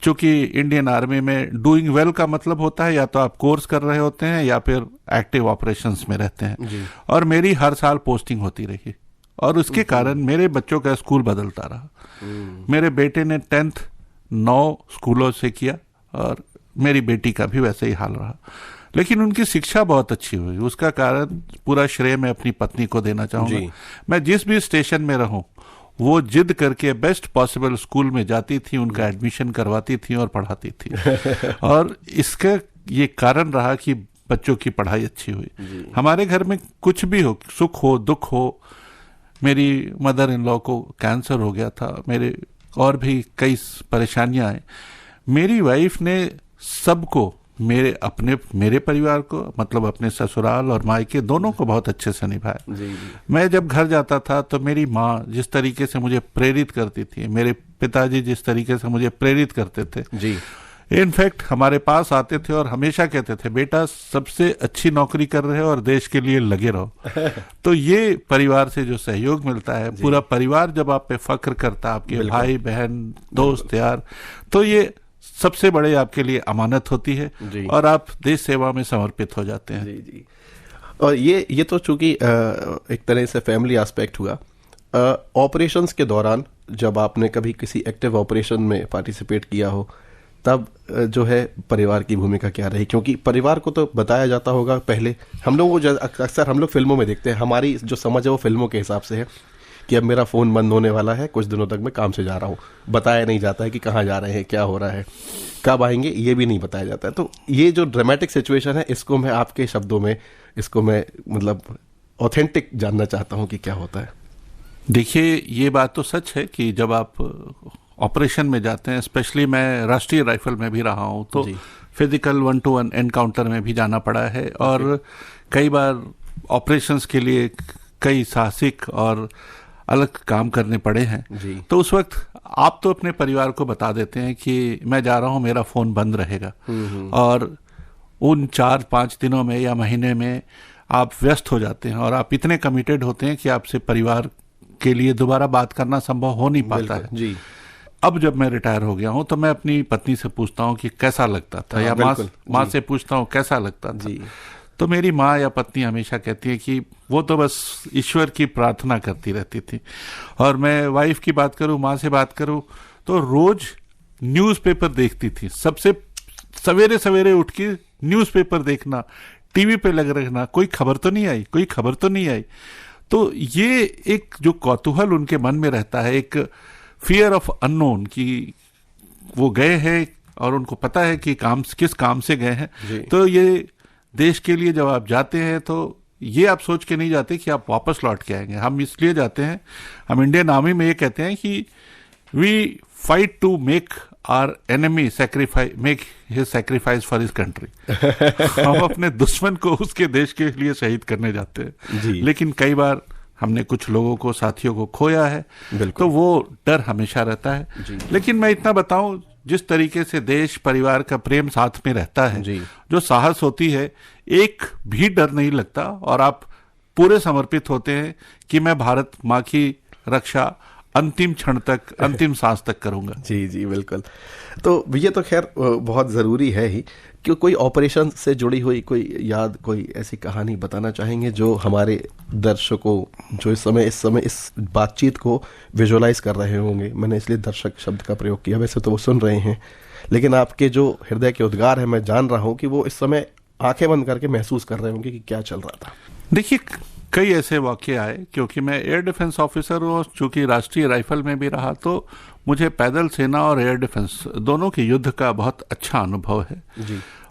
चूंकि इंडियन आर्मी में डूइंग वेल का मतलब होता है या तो आप कोर्स कर रहे होते हैं या फिर एक्टिव ऑपरेशंस में रहते हैं, और मेरी हर साल पोस्टिंग होती रही, और उसके कारण मेरे बच्चों का स्कूल बदलता रहा। मेरे बेटे ने 10th 9 स्कूलों से किया, और मेरी बेटी का भी वैसे ही हाल रहा, लेकिन उनकी शिक्षा बहुत अच्छी हुई। उसका कारण पूरा श्रेय मैं अपनी पत्नी को देना चाहूंगा। मैं जिस भी स्टेशन में रहूं, वो जिद करके बेस्ट पॉसिबल स्कूल में जाती थी, उनका एडमिशन करवाती थी और पढ़ाती थी। और इसका ये कारण रहा कि बच्चों की पढ़ाई अच्छी हुई। हमारे घर में कुछ भी हो, सुख हो दुख हो, मेरी मदर इन लॉ को कैंसर हो गया था, मेरे और भी कई परेशानियां आई, मेरी वाइफ ने सबको, मेरे परिवार को मतलब अपने ससुराल और मायके दोनों को बहुत अच्छे से निभाया। मैं जब घर जाता था तो मेरी माँ जिस तरीके से मुझे प्रेरित करती थी, मेरे पिताजी जिस तरीके से मुझे प्रेरित करते थे जी, इनफैक्ट हमारे पास आते थे और हमेशा कहते थे, बेटा सबसे अच्छी नौकरी कर रहे हो और देश के लिए लगे रहो। तो ये परिवार से जो सहयोग मिलता है, पूरा परिवार जब आप पे फख्र करता है, आपके भाई बहन दोस्त यार, तो ये सबसे बड़े आपके लिए अमानत होती है और आप देश सेवा में समर्पित हो जाते हैं। जी। और ये तो चूंकि एक तरह से फैमिली एस्पेक्ट हुआ। ऑपरेशंस के दौरान जब आपने कभी किसी एक्टिव ऑपरेशन में पार्टिसिपेट किया हो, तब जो है परिवार की भूमिका क्या रही? क्योंकि परिवार को तो बताया जाता होगा पहले, हम लोग अक्सर हम लोग फिल्मों में देखते हैं, हमारी जो समझ है वो फिल्मों के हिसाब से है कि अब मेरा फ़ोन बंद होने वाला है, कुछ दिनों तक मैं काम से जा रहा हूँ। बताया नहीं जाता है कि कहाँ जा रहे हैं, क्या हो रहा है, कब आएंगे, ये भी नहीं बताया जाता है। तो ये जो ड्रामेटिक सिचुएशन है, इसको मैं आपके शब्दों में, इसको मैं मतलब ऑथेंटिक जानना चाहता हूँ कि क्या होता है। देखिए, ये बात तो सच है कि जब आप ऑपरेशन में जाते हैं, स्पेशली मैं राष्ट्रीय राइफल में भी रहा हूँ, तो फिजिकल 1-to-1 एनकाउंटर में भी जाना पड़ा है और कई बार ऑपरेशंस के लिए कई साहसिक और अलग काम करने पड़े हैं। तो उस वक्त आप तो अपने परिवार को बता देते हैं कि मैं जा रहा हूं, मेरा फोन बंद रहेगा, और उन 4-5 दिनों में या महीने में आप व्यस्त हो जाते हैं और आप इतने कमिटेड होते हैं कि आपसे परिवार के लिए दोबारा बात करना संभव हो नहीं पाता है। जी। अब जब मैं रिटायर हो गया हूं तो मैं अपनी पत्नी से पूछता हूं कि कैसा लगता था, या माँ से पूछता हूं कैसा लगता था। तो मेरी माँ या पत्नी हमेशा कहती है कि वो तो बस ईश्वर की प्रार्थना करती रहती थी। और मैं वाइफ की बात करूं, माँ से बात करूं, तो रोज न्यूज़पेपर देखती थी। सबसे सवेरे सवेरे उठ के न्यूज़पेपर देखना, टीवी पे लग रहना, कोई खबर तो नहीं आई, कोई खबर तो नहीं आई। तो ये एक जो कौतूहल उनके मन में रहता है, एक फियर ऑफ अननोन, कि वो गए हैं और उनको पता है कि किस काम से गए हैं। तो ये देश के लिए जब आप जाते हैं तो ये आप सोच के नहीं जाते कि आप वापस लौट के आएंगे। हम इसलिए जाते हैं, हम इंडियन आर्मी में ये कहते हैं कि we fight to make our enemy make his sacrifice for his country. हम अपने दुश्मन को उसके देश के लिए शहीद करने जाते हैं। लेकिन कई बार हमने कुछ लोगों को, साथियों को खोया है, तो वो डर हमेशा रहता है। लेकिन मैं इतना बताऊं, जिस तरीके से देश परिवार का प्रेम साथ में रहता है, जो साहस होती है, एक भी डर नहीं लगता और आप पूरे समर्पित होते हैं कि मैं भारत माँ की रक्षा अंतिम क्षण तक, अंतिम सांस तक करूंगा। जी बिल्कुल। तो ये तो खैर बहुत ज़रूरी है ही। कि कोई ऑपरेशन से जुड़ी हुई कोई याद, कोई ऐसी कहानी बताना चाहेंगे जो हमारे दर्शकों, जो इस समय इस बातचीत को विजुअलाइज कर रहे होंगे? मैंने इसलिए दर्शक शब्द का प्रयोग किया, वैसे तो वो सुन रहे हैं, लेकिन आपके जो हृदय के उद्गार है, मैं जान रहा हूँ कि वो इस समय आंखें बंद करके महसूस कर रहे होंगे कि क्या चल रहा था। देखिए, कई ऐसे वाक़े आए, क्योंकि मैं एयर डिफेंस ऑफिसर हूँ, चूंकि राष्ट्रीय राइफल में भी रहा, तो मुझे पैदल सेना और एयर डिफेंस दोनों के युद्ध का बहुत अच्छा अनुभव है।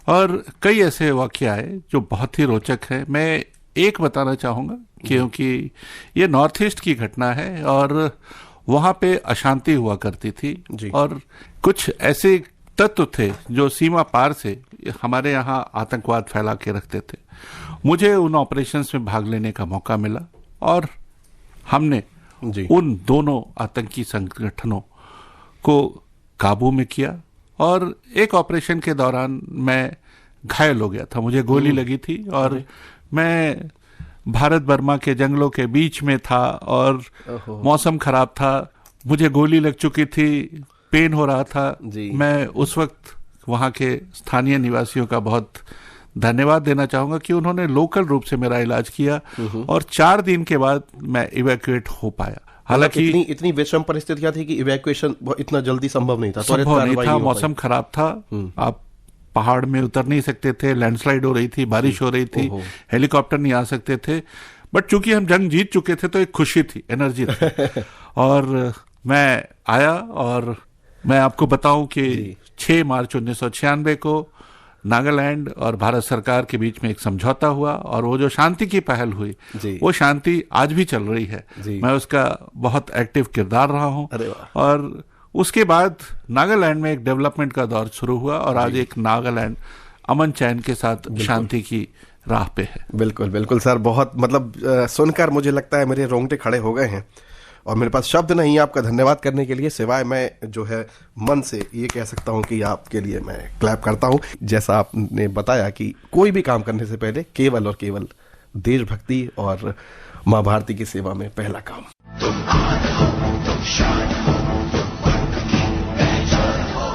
और कई ऐसे वाक़े आए जो बहुत ही रोचक है। मैं एक बताना चाहूँगा, क्योंकि ये नॉर्थ ईस्ट की घटना है और वहाँ पे अशांति हुआ करती थी और कुछ ऐसे तत्व थे जो सीमा पार से हमारे यहाँ आतंकवाद फैला के रखते थे। मुझे उन ऑपरेशंस में भाग लेने का मौका मिला और हमने उन दोनों आतंकी संगठनों को काबू में किया। और एक ऑपरेशन के दौरान मैं घायल हो गया था, मुझे गोली लगी थी और मैं भारत बर्मा के जंगलों के बीच में था और मौसम खराब था, मुझे गोली लग चुकी थी, पेन हो रहा था। मैं उस वक्त वहाँ के स्थानीय निवासियों का बहुत धन्यवाद देना चाहूँगा कि उन्होंने लोकल रूप से मेरा इलाज किया और 4 दिन के बाद मैं इवैक्यूएट हो पाया। हालांकि इतनी विषम परिस्थितियां थी कि इवैक्यूएशन इतना जल्दी संभव नहीं था, मौसम खराब था, आप पहाड़ में उतर नहीं सकते थे, लैंडस्लाइड हो रही थी, बारिश हो रही थी, हेलीकॉप्टर नहीं आ सकते थे। बट चूंकि हम जंग जीत चुके थे तो एक खुशी थी, एनर्जी थी। और मैं आया और मैं आपको बताऊं कि 6 मार्च 1996 को नागालैंड और भारत सरकार के बीच में एक समझौता हुआ और वो जो शांति की पहल हुई वो शांति आज भी चल रही है। मैं उसका बहुत एक्टिव किरदार रहा हूँ। और उसके बाद नागालैंड में एक डेवलपमेंट का दौर शुरू हुआ और आज एक नागालैंड अमन चैन के साथ शांति की राह पे है। बिल्कुल बिल्कुल सर, बहुत मतलब सुनकर मुझे लगता है मेरे रोंगटे खड़े हो गए हैं और मेरे पास शब्द नहीं आपका धन्यवाद करने के लिए, सिवाय मैं जो है मन से ये कह सकता हूँ कि आपके लिए मैं क्लैप करता हूँ। जैसा आपने बताया कि कोई भी काम करने से पहले केवल और केवल देशभक्ति और माँ भारती की सेवा में पहला काम। तुम आन हो, तुम शान हो, तुम वक्त की पहचान हो।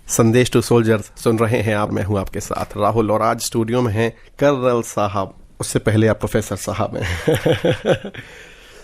संदेश टू सोल्जर्स सुन रहे हैं आप। मैं हूं आपके साथ राहुल और आज स्टूडियो में हैं कर्नल साहब, उससे पहले आप प्रोफेसर साहब हैं।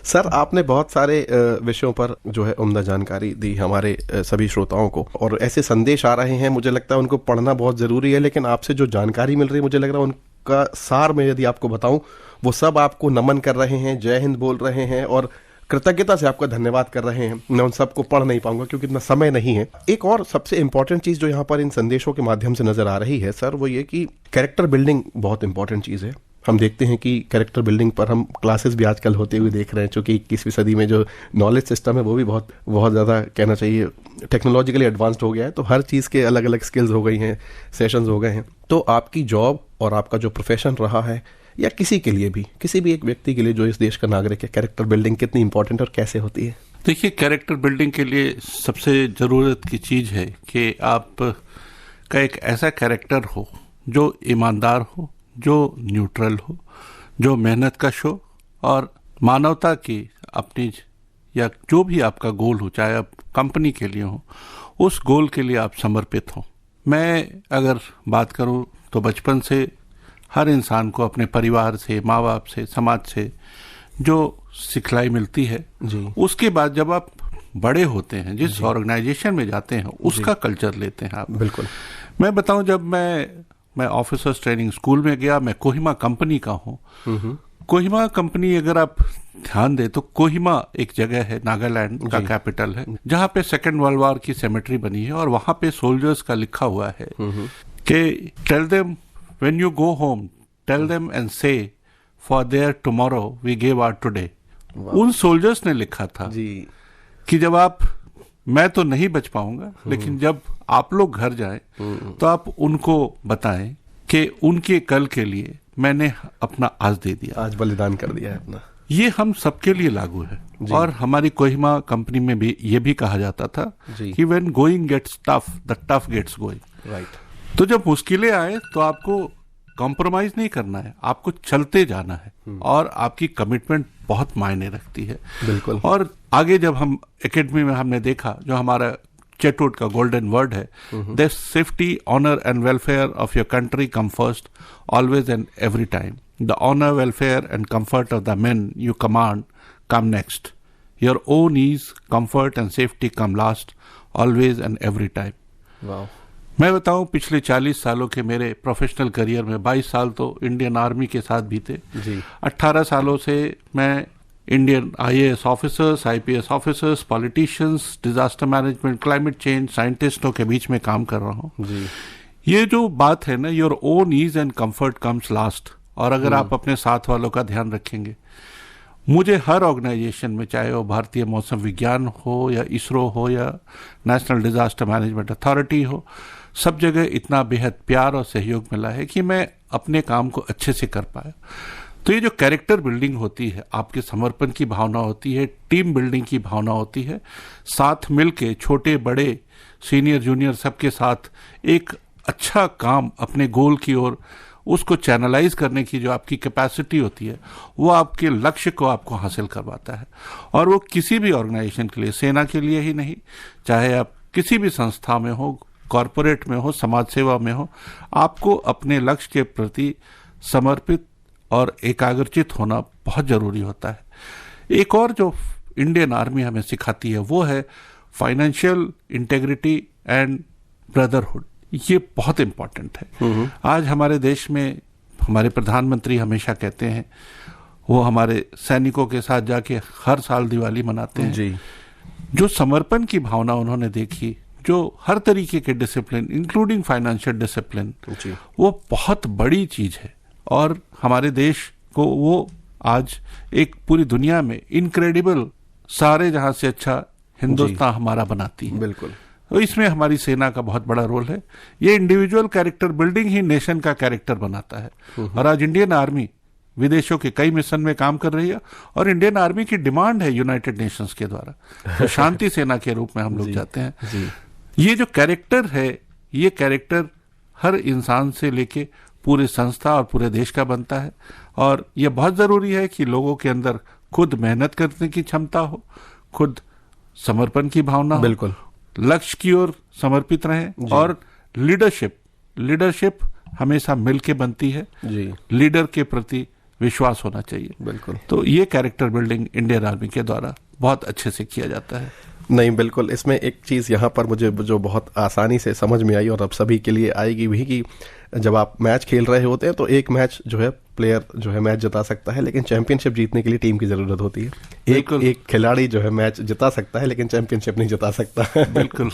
सर, आपने बहुत सारे विषयों पर जो है उम्दा जानकारी दी हमारे सभी श्रोताओं को और ऐसे संदेश आ रहे हैं, मुझे लगता है उनको पढ़ना बहुत ज़रूरी है। लेकिन आपसे जो जानकारी मिल रही है, मुझे लग रहा है उनका सार में यदि आपको बताऊं, वो सब आपको नमन कर रहे हैं, जय हिंद बोल रहे हैं और कृतज्ञता से आपका धन्यवाद कर रहे हैं। मैं उन सबको पढ़ नहीं पाऊंगा क्योंकि इतना समय नहीं है। एक और सबसे इंपॉर्टेंट चीज़ जो यहाँ पर इन संदेशों के माध्यम से नजर आ रही है सर, वो ये कि कैरेक्टर बिल्डिंग बहुत इंपॉर्टेंट चीज़ है। हम देखते हैं कि कैरेक्टर बिल्डिंग पर हम क्लासेस भी आजकल होते हुए देख रहे हैं, क्योंकि 21वीं सदी में जो नॉलेज सिस्टम है वो भी बहुत बहुत ज़्यादा कहना चाहिए टेक्नोलॉजिकली एडवांस्ड हो गया है। तो हर चीज़ के अलग अलग स्किल्स हो गई हैं, सेशंस हो गए हैं। तो आपकी जॉब और आपका जो प्रोफेशन रहा है, या किसी के लिए भी, किसी भी एक व्यक्ति के लिए जो इस देश का नागरिक है, कैरेक्टर बिल्डिंग कितनी इंपॉर्टेंट और कैसे होती है? देखिए, कैरेक्टर बिल्डिंग के लिए सबसे ज़रूरत की चीज़ है कि आप का एक ऐसा कैरेक्टर हो जो ईमानदार हो, जो न्यूट्रल हो, जो मेहनत कश हो और मानवता की अपनी या जो भी आपका गोल हो, चाहे आप कंपनी के लिए हो, उस गोल के लिए आप समर्पित हो। मैं अगर बात करूं तो बचपन से हर इंसान को अपने परिवार से, माँ बाप से, समाज से जो सिखलाई मिलती है जी, उसके बाद जब आप बड़े होते हैं, जिस ऑर्गेनाइजेशन में जाते हैं, उसका कल्चर लेते हैं आप। बिल्कुल। मैं बताऊं, जब मैं ऑफिसर्स ट्रेनिंग स्कूल में गया, मैं कोहिमा कंपनी का हूँ। कोहिमा कंपनी, अगर आप ध्यान दें तो कोहिमा एक जगह है, नागालैंड का कैपिटल है, जहाँ पे सेकेंड वर्ल्ड वॉर की सेमेट्री बनी है और वहाँ पे सोल्जर्स का लिखा हुआ है कि tell them when you go home, tell them and say, for their tomorrow we gave our today. उन सोल्जर्स ने लिखा था जी कि जब आप, मैं तो नहीं बच पाऊंगा, लेकिन जब आप लोग घर जाएं तो आप उनको बताएं कि उनके कल के लिए मैंने अपना आज दे दिया, आज बलिदान कर दिया है अपना। ये हम सबके लिए लागू है। और हमारी कोहिमा कंपनी में भी ये भी कहा जाता था कि when going gets tough, the tough gets going. Right. तो जब मुश्किलें आए तो आपको कॉम्प्रोमाइज नहीं करना है, आपको चलते जाना है और आपकी कमिटमेंट बहुत मायने रखती है। बिल्कुल। और आगे जब हम एकेडमी में हमने देखा, जो हमारा चेटवुड का गोल्डन वर्ड है, the safety, honour and welfare of your country come first, always and every time. The honour, welfare and comfort of the men you command come next. Your own ease, comfort and safety come last, always and every time. वाह। मैं बताऊं, पिछले 40 सालों के मेरे professional career में 22 साल तो इंडियन आर्मी के साथ बीते जी। 18 सालों से मैं Indian IAS officers, IPS officers, politicians, disaster management, climate change साइंटिस्टों के बीच में काम कर रहा हूं जी। ये जो बात है ना, your own ease and comfort comes last, और अगर आप अपने साथ वालों का ध्यान रखेंगे, मुझे हर ऑर्गेनाइजेशन में, चाहे वो भारतीय मौसम विज्ञान हो या इसरो हो या नेशनल डिजास्टर मैनेजमेंट अथॉरिटी हो, सब जगह इतना बेहद प्यार और सहयोग मिला है कि मैं अपने काम को अच्छे से कर पाया। तो ये जो कैरेक्टर बिल्डिंग होती है, आपके समर्पण की भावना होती है, टीम बिल्डिंग की भावना होती है, साथ मिलके छोटे बड़े, सीनियर जूनियर सबके साथ एक अच्छा काम अपने गोल की ओर, उसको चैनलाइज करने की जो आपकी कैपेसिटी होती है, वो आपके लक्ष्य को आपको हासिल करवाता है। और वो किसी भी ऑर्गेनाइजेशन के लिए, सेना के लिए ही नहीं, चाहे आप किसी भी संस्था में हो, कॉरपोरेट में हो, समाज सेवा में हो, आपको अपने लक्ष्य के प्रति समर्पित और एकाग्रचित होना बहुत जरूरी होता है। एक और जो इंडियन आर्मी हमें सिखाती है वो है फाइनेंशियल इंटेग्रिटी एंड ब्रदरहुड। ये बहुत इंपॉर्टेंट है। आज हमारे देश में हमारे प्रधानमंत्री हमेशा कहते हैं, वो हमारे सैनिकों के साथ जाके हर साल दिवाली मनाते हैं जी, जो समर्पण की भावना उन्होंने देखी, जो हर तरीके के डिसिप्लिन इंक्लूडिंग फाइनेंशियल डिसिप्लिन, वो बहुत बड़ी चीज है। और हमारे देश को वो आज एक पूरी दुनिया में इनक्रेडिबल, सारे जहां से अच्छा हिंदुस्तान हमारा बनाती है। बिल्कुल। तो इसमें हमारी सेना का बहुत बड़ा रोल है। ये इंडिविजुअल कैरेक्टर बिल्डिंग ही नेशन का कैरेक्टर बनाता है। और आज इंडियन आर्मी विदेशों के कई मिशन में काम कर रही है और इंडियन आर्मी की डिमांड है यूनाइटेड नेशंस के द्वारा, तो शांति सेना के रूप में हम लोग जाते हैं। ये जो कैरेक्टर है, ये कैरेक्टर हर इंसान से लेके पूरे संस्था और पूरे देश का बनता है। और यह बहुत जरूरी है कि लोगों के अंदर खुद मेहनत करने की क्षमता हो, खुद समर्पण की भावना हो, बिल्कुल, लक्ष्य की ओर समर्पित रहें। और लीडरशिप हमेशा मिलके बनती है जी। लीडर के प्रति विश्वास होना चाहिए। बिल्कुल। तो ये कैरेक्टर बिल्डिंग इंडियन आर्मी के द्वारा बहुत अच्छे से किया जाता है। नहीं, बिल्कुल। इसमें एक चीज़ यहाँ पर मुझे जो बहुत आसानी से समझ में आई और अब सभी के लिए आएगी भी, कि जब आप मैच खेल रहे होते हैं तो एक मैच जो है प्लेयर जो है मैच जिता सकता है, लेकिन चैंपियनशिप जीतने के लिए टीम की जरूरत होती है। एक खिलाड़ी जो है मैच जिता सकता है लेकिन चैंपियनशिप नहीं जिता सकता है। बिल्कुल।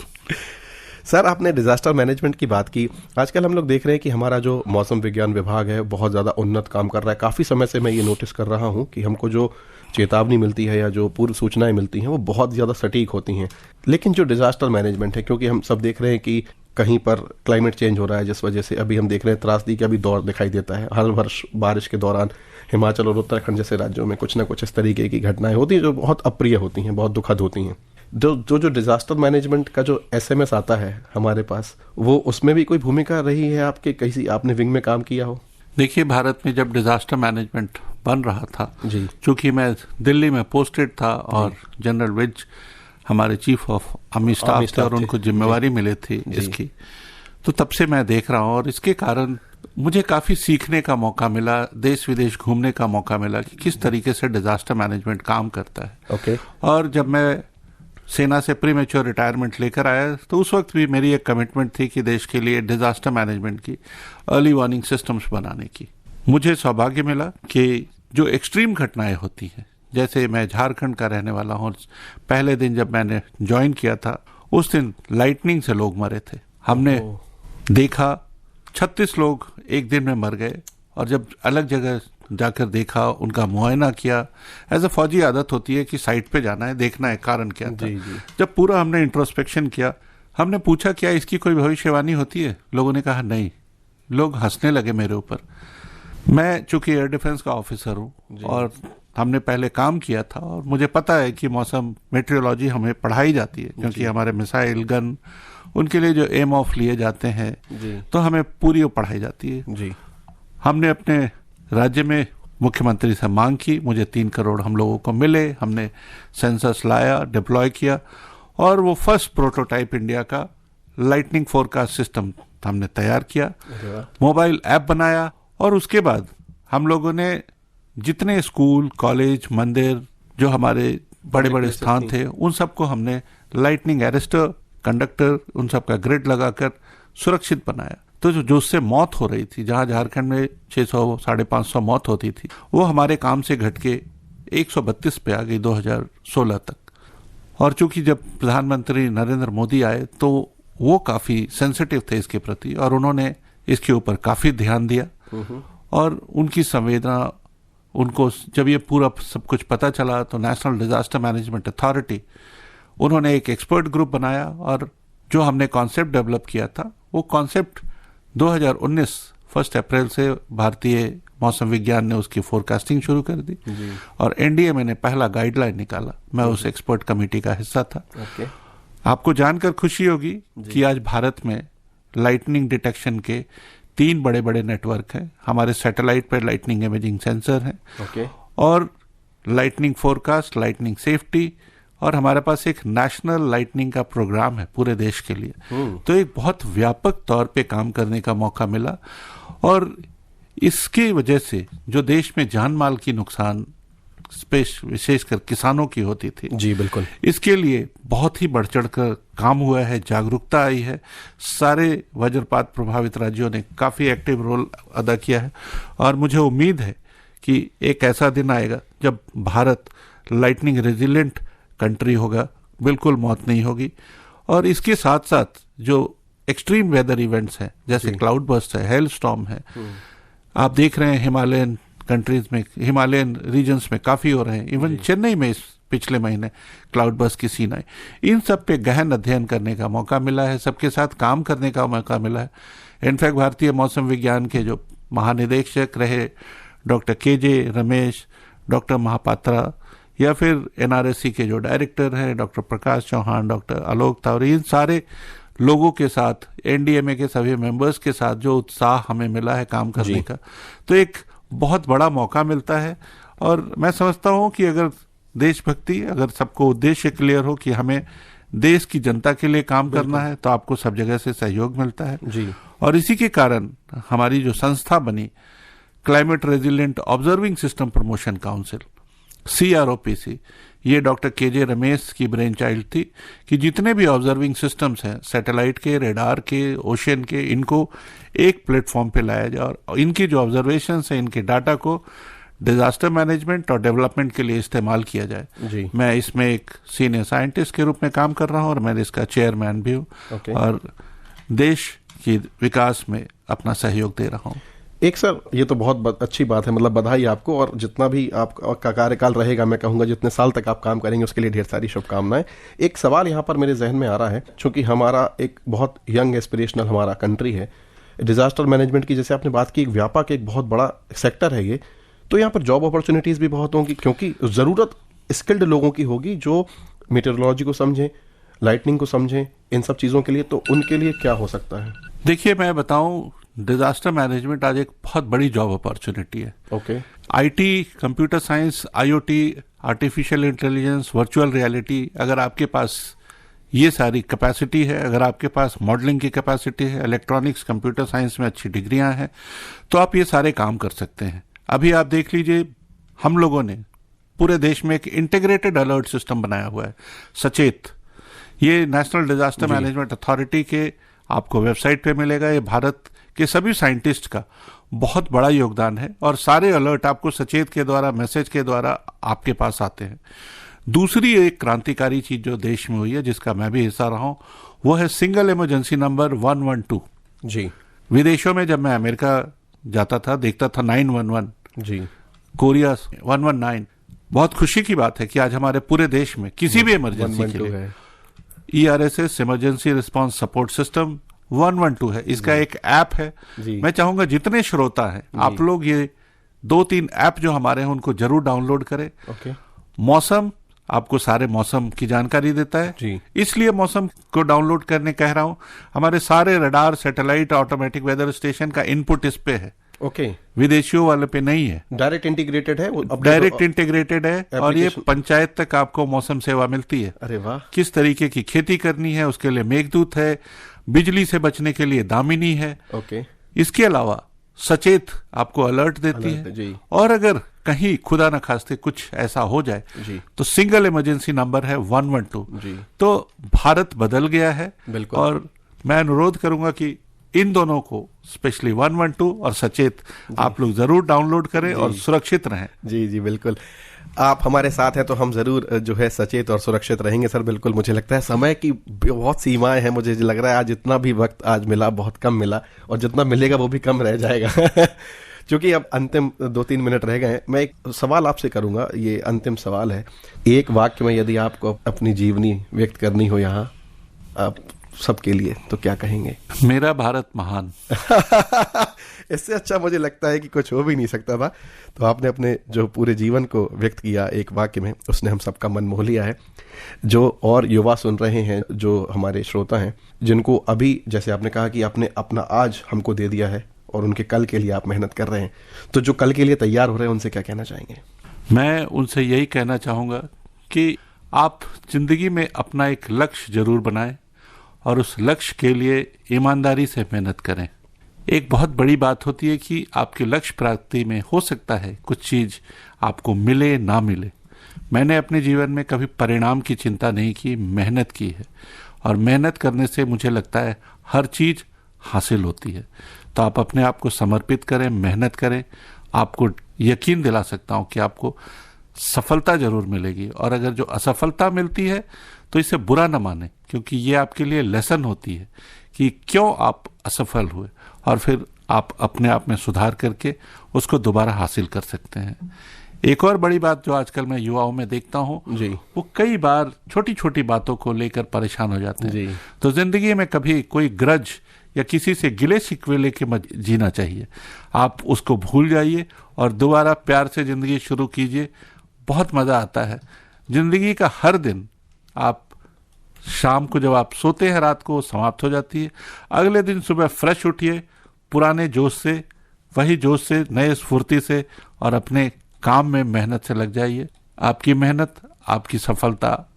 सर, आपने डिजास्टर मैनेजमेंट की बात की। आजकल हम लोग देख रहे हैं कि हमारा जो मौसम विज्ञान विभाग है बहुत ज़्यादा उन्नत काम कर रहा है। काफ़ी समय से मैं ये नोटिस कर रहा हूँ कि हमको जो चेतावनी मिलती है या जो पूर्व सूचनाएं मिलती हैं वो बहुत ज़्यादा सटीक होती हैं। लेकिन जो डिजास्टर मैनेजमेंट है, क्योंकि हम सब देख रहे हैं कि कहीं पर क्लाइमेट चेंज हो रहा है, जिस वजह से अभी हम देख रहे हैं त्रासदी का भी दौर दिखाई देता है। हर वर्ष बारिश के दौरान हिमाचल और उत्तराखंड जैसे राज्यों में कुछ ना कुछ इस तरीके की घटनाएं होती हैं जो बहुत अप्रिय होती हैं, बहुत दुखद होती हैं। जो डिजास्टर मैनेजमेंट का जो SMS आता है हमारे पास, वो उसमें भी कोई भूमिका रही है आपके, कहीं आपने विंग में काम किया हो? देखिए, भारत में जब डिजास्टर मैनेजमेंट बन रहा था जी, चूंकि मैं दिल्ली में पोस्टेड था और जनरल विज हमारे चीफ ऑफ आर्मी स्टाफ थे और उनको जिम्मेवारी मिले थी इसकी, तो तब से मैं देख रहा हूँ। और इसके कारण मुझे काफ़ी सीखने का मौका मिला, देश विदेश घूमने का मौका मिला कि किस तरीके से डिजास्टर मैनेजमेंट काम करता है। ओके। और जब मैं सेना से प्रीमेच्योर रिटायरमेंट लेकर आया तो उस वक्त भी मेरी एक कमिटमेंट थी कि देश के लिए डिजास्टर मैनेजमेंट की अर्ली वार्निंग सिस्टम्स बनाने की। मुझे सौभाग्य मिला कि जो एक्सट्रीम घटनाएं होती हैं, जैसे मैं झारखंड का रहने वाला हूँ, पहले दिन जब मैंने ज्वाइन किया था उस दिन लाइटनिंग से लोग मरे थे। हमने देखा 36 लोग एक दिन में मर गए। और जब अलग जगह जाकर देखा, उनका मुआयना किया, एज अ फौजी आदत होती है कि साइट पे जाना है, देखना है कारण क्या था। जब पूरा हमने इंट्रोस्पेक्शन किया, हमने पूछा क्या इसकी कोई भविष्यवाणी होती है? लोगों ने कहा नहीं। लोग हंसने लगे मेरे ऊपर। मैं चूंकि एयर डिफेंस का ऑफिसर हूँ और हमने पहले काम किया था और मुझे पता है कि मौसम मेट्रियोलॉजी हमें पढ़ाई जाती है, क्योंकि हमारे मिसाइल गन उनके लिए जो एम ऑफ लिए जाते हैं तो हमें पूरी वो पढ़ाई जाती है जी। हमने अपने राज्य में मुख्यमंत्री से मांग की, मुझे 3 करोड़ हम लोगों को मिले, हमने सेंसस लाया, डिप्लॉय किया और वो फर्स्ट प्रोटोटाइप इंडिया का लाइटनिंग फोरकास्ट सिस्टम हमने तैयार किया, मोबाइल ऐप बनाया और उसके बाद हम लोगों ने जितने स्कूल, कॉलेज, मंदिर, जो हमारे बड़े बड़े स्थान थे, उन सबको हमने लाइटनिंग एरेस्टर, कंडक्टर, उन सब का ग्रिड लगाकर सुरक्षित बनाया। तो जो उससे मौत हो रही थी, जहां झारखंड में 600-550 मौत होती थी, वो हमारे काम से घट के 132 पे आ गई 2016 तक। और चूंकि जब प्रधानमंत्री नरेंद्र मोदी आए तो वो काफी सेंसिटिव थे इसके प्रति और उन्होंने इसके ऊपर काफी ध्यान दिया और उनकी संवेदना, उनको जब ये पूरा सब कुछ पता चला तो नेशनल डिजास्टर मैनेजमेंट अथॉरिटी, उन्होंने एक एक्सपर्ट ग्रुप बनाया और जो हमने कॉन्सेप्ट डेवलप किया था वो कॉन्सेप्ट 2019 1 अप्रैल से भारतीय मौसम विज्ञान ने उसकी फोरकास्टिंग शुरू कर दी और एनडीएमए ने पहला गाइडलाइन निकाला। मैं उस एक्सपर्ट कमेटी का हिस्सा था। आपको जानकर खुशी होगी कि आज भारत में लाइटनिंग डिटेक्शन के 3 बड़े बड़े नेटवर्क हैं। हमारे सैटेलाइट पर लाइटनिंग इमेजिंग सेंसर हैं और लाइटनिंग फोरकास्ट, लाइटनिंग सेफ्टी, और हमारे पास एक नेशनल लाइटनिंग का प्रोग्राम है पूरे देश के लिए। तो एक बहुत व्यापक तौर पे काम करने का मौका मिला और इसकी वजह से जो देश में जान माल की नुकसान विशेषकर किसानों की होती थी, जी बिल्कुल, इसके लिए बहुत ही बढ़ चढ़ कर काम हुआ है, जागरूकता आई है। सारे वज्रपात प्रभावित राज्यों ने काफी एक्टिव रोल अदा किया है और मुझे उम्मीद है कि एक ऐसा दिन आएगा जब भारत लाइटनिंग रेजिलेंट कंट्री होगा, बिल्कुल मौत नहीं होगी। और इसके साथ साथ जो एक्सट्रीम वेदर इवेंट्स हैं, जैसे क्लाउड बर्स्ट है, हेल स्टॉर्म है, आप देख रहे हैं हिमालयन कंट्रीज में, हिमालयन रीजन्स में काफ़ी हो रहे हैं। इवन चेन्नई में इस पिछले महीने क्लाउड बर्स्ट की सीन आई। इन सब पे गहन अध्ययन करने का मौका मिला है, सबके साथ काम करने का मौका मिला है। इनफैक्ट भारतीय मौसम विज्ञान के जो महानिदेशक रहे डॉक्टर के रमेश, डॉक्टर महापात्रा, या फिर एनआरएससी के जो डायरेक्टर हैं डॉक्टर प्रकाश चौहान, डॉक्टर आलोक तावरी, इन सारे लोगों के साथ, एनडीएमए के सभी मेंबर्स के साथ जो उत्साह हमें मिला है काम करने का, तो एक बहुत बड़ा मौका मिलता है। और मैं समझता हूं कि अगर देशभक्ति, अगर सबको उद्देश्य क्लियर हो कि हमें देश की जनता के लिए काम करना है, तो आपको सब जगह से सहयोग मिलता है जी। और इसी के कारण हमारी जो संस्था बनी, climate resilient observing system promotion council, CROPC, ये डॉक्टर के रमेश की ब्रेन चाइल्ड थी कि जितने भी ऑब्जर्विंग सिस्टम्स हैं, सैटेलाइट के, रेडार के, ओशन के, इनको एक प्लेटफॉर्म पे लाया जाए और इनकी जो ऑब्जर्वेशंस हैं, इनके डाटा को डिजास्टर मैनेजमेंट और डेवलपमेंट के लिए इस्तेमाल किया जाए जी। मैं इसमें एक सीनियर साइंटिस्ट के रूप में काम कर रहा हूँ और मैं इसका चेयरमैन भी हूँ और देश की विकास में अपना सहयोग दे रहा हूँ। एक सर, ये तो बहुत अच्छी बात है, मतलब बधाई आपको, और जितना भी आपका कार्यकाल रहेगा, मैं कहूँगा जितने साल तक आप काम करेंगे उसके लिए ढेर सारी शुभकामनाएं। एक सवाल यहाँ पर मेरे जहन में आ रहा है, चूंकि हमारा एक बहुत यंग एस्पिरेशनल हमारा कंट्री है, डिजास्टर मैनेजमेंट की जैसे आपने बात की, एक व्यापक एक बहुत बड़ा सेक्टर है ये, तो यहाँ पर जॉब अपॉर्चुनिटीज भी बहुत होंगी, क्योंकि ज़रूरत स्किल्ड लोगों की होगी जो मीटरोलॉजी को समझें, लाइटनिंग को समझें, इन सब चीज़ों के लिए। तो उनके लिए क्या हो सकता है? देखिए, मैं बताऊं, डिजास्टर मैनेजमेंट आज एक बहुत बड़ी जॉब अपॉर्चुनिटी है। Okay. IT, computer science, IoT, artificial intelligence, virtual reality, अगर आपके पास ये सारी कैपेसिटी है, अगर आपके पास मॉडलिंग की कैपेसिटी है, इलेक्ट्रॉनिक्स, कंप्यूटर साइंस में अच्छी डिग्रियां हैं, तो आप ये सारे काम कर सकते हैं। अभी आप देख लीजिए, हम लोगों ने पूरे देश में एक इंटीग्रेटेड अलर्ट सिस्टम बनाया हुआ है, सचेत। ये नेशनल डिजास्टर मैनेजमेंट अथॉरिटी के आपको वेबसाइट पे मिलेगा। ये भारत के सभी साइंटिस्ट का बहुत बड़ा योगदान है और सारे अलर्ट आपको सचेत के द्वारा, मैसेज के द्वारा आपके पास आते हैं। दूसरी एक क्रांतिकारी चीज जो देश में हुई है, जिसका मैं भी हिस्सा रहा हूं, वो है सिंगल इमरजेंसी नंबर 112 जी। विदेशों में जब मैं अमेरिका जाता था, देखता था 911 जी, कोरिया 119। बहुत खुशी की बात है कि आज हमारे पूरे देश में किसी भी इमरजेंसी के लिए ERSS, emergency response support system 112 है। इसका एक ऐप है। मैं चाहूंगा जितने श्रोता हैं, आप लोग ये 2-3 ऐप जो हमारे हैं उनको जरूर डाउनलोड करें। मौसम आपको सारे मौसम की जानकारी देता है जी। इसलिए मौसम को डाउनलोड करने कह रहा हूं। हमारे सारे radar, satellite, automatic weather station का इनपुट इस पे है। विदेशियों वाले पे नहीं है। डायरेक्ट इंटीग्रेटेड है, डायरेक्ट इंटीग्रेटेड है और ये पंचायत तक आपको मौसम सेवा मिलती है। अरे वाह। किस तरीके की खेती करनी है उसके लिए मेघदूत है, बिजली से बचने के लिए दामिनी है। इसके अलावा सचेत आपको अलर्ट देती है और अगर कहीं खुदा न खास्ते कुछ ऐसा हो जाए तो सिंगल इमरजेंसी नंबर है 112। तो भारत बदल गया है और मैं अनुरोध करूंगा कि इन दोनों को, स्पेशली 112 और सचेत, आप लोग जरूर डाउनलोड करें और सुरक्षित रहें। जी जी बिल्कुल, आप हमारे साथ हैं तो हम जरूर जो है सचेत और सुरक्षित रहेंगे सर। बिल्कुल, मुझे लगता है समय की बहुत सीमाएं हैं। मुझे लग रहा है आज जितना भी वक्त आज मिला बहुत कम मिला और जितना मिलेगा वो भी कम रह जाएगा क्योंकि अब अंतिम 2-3 मिनट रह गए हैं। मैं एक सवाल आपसे करूंगा, ये अंतिम सवाल है। एक वाक्य में यदि आपको अपनी जीवनी व्यक्त करनी हो यहाँ आप सबके लिए, तो क्या कहेंगे? मेरा भारत महान। इससे अच्छा मुझे लगता है कि कुछ हो भी नहीं सकता था। तो आपने अपने जो पूरे जीवन को व्यक्त किया एक वाक्य में, उसने हम सबका मन मोह लिया है। जो और युवा सुन रहे हैं, जो हमारे श्रोता हैं, जिनको अभी जैसे आपने कहा कि आपने अपना आज हमको दे दिया है और उनके कल के लिए आप मेहनत कर रहे हैं, तो जो कल के लिए तैयार हो रहे हैं उनसे क्या कहना चाहेंगे? मैं उनसे यही कहना चाहूँगा कि आप जिंदगी में अपना एक लक्ष्य जरूर बनाएं और उस लक्ष्य के लिए ईमानदारी से मेहनत करें। एक बहुत बड़ी बात होती है कि आपके लक्ष्य प्राप्ति में हो सकता है कुछ चीज आपको मिले ना मिले। मैंने अपने जीवन में कभी परिणाम की चिंता नहीं की, मेहनत की है और मेहनत करने से मुझे लगता है हर चीज हासिल होती है। तो आप अपने आप को समर्पित करें, मेहनत करें। आपको यकीन दिला सकता हूं कि आपको सफलता जरूर मिलेगी, और अगर जो असफलता मिलती है तो इसे बुरा न माने, क्योंकि ये आपके लिए लेसन होती है कि क्यों आप असफल हुए, और फिर आप अपने आप में सुधार करके उसको दोबारा हासिल कर सकते हैं। एक और बड़ी बात जो आजकल मैं युवाओं में देखता हूँ जी, वो कई बार छोटी छोटी बातों को लेकर परेशान हो जाते हैं। जी। तो जिंदगी में कभी कोई ग्रज या किसी से गिले शिकवे लेके मत जीना चाहिए। आप उसको भूल जाइए और दोबारा प्यार से जिंदगी शुरू कीजिए, बहुत मजा आता है। जिंदगी का हर दिन, आप शाम को जब आप सोते हैं रात को समाप्त हो जाती है, अगले दिन सुबह फ्रेश उठिए, पुराने जोश से, वही जोश से, नए स्फूर्ति से, और अपने काम में मेहनत से लग जाइए। आपकी मेहनत, आपकी सफलता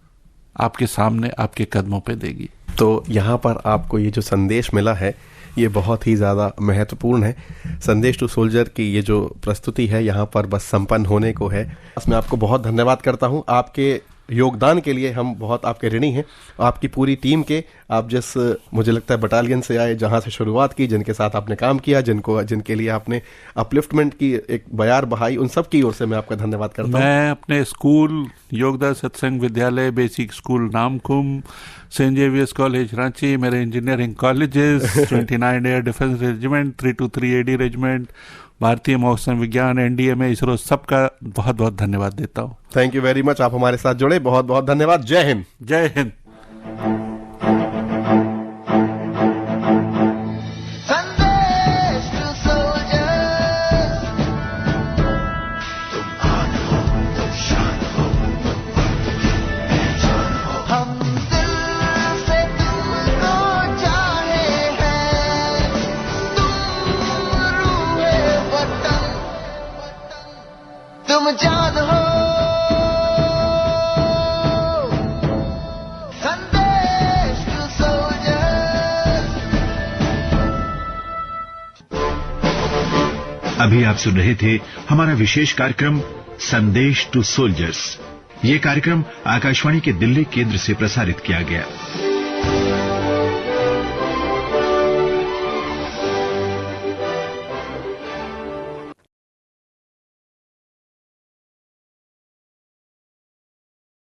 आपके सामने, आपके कदमों पे देगी। तो यहाँ पर आपको ये जो संदेश मिला है ये बहुत ही ज़्यादा महत्वपूर्ण है। संदेश टू सोल्जर की ये जो प्रस्तुति है यहाँ पर बस संपन्न होने को है। मैं आपको बहुत धन्यवाद करता हूँ आपके योगदान के लिए। हम बहुत आपके ऋणी हैं, आपकी पूरी टीम के। आप जिस, मुझे लगता है, बटालियन से आए, जहाँ से शुरुआत की, जिनके साथ आपने काम किया, जिनके लिए आपने अपलिफ्टमेंट की एक बयार बहाई, उन सब की ओर से मैं आपका धन्यवाद करता हूँ। मैं अपने school Yogoda Satsanga Vidyalaya basic school Namkum, saint Xavier's college Ranchi, मेरे engineering colleges, 29 air defence regiment, 323 AD regiment, Bharatiya Mausam विज्ञान, एनडीएमए, इसरो, सबका बहुत बहुत धन्यवाद देता हूँ। थैंक यू वेरी मच, आप हमारे साथ जुड़े, बहुत बहुत धन्यवाद। जय हिंद। जय हिंद। संदेश टू सोल्जर्स, तुम आन हो, तुम शान हो, पहचान हो। हम दिल से तुमको चाहे हैं, तुम रूहे वतन, तुम जान हो। संदेश टू सोल्जर्स। अभी आप सुन रहे थे हमारा विशेष कार्यक्रम संदेश टू सोल्जर्स। ये कार्यक्रम आकाशवाणी के दिल्ली केंद्र से प्रसारित किया गया।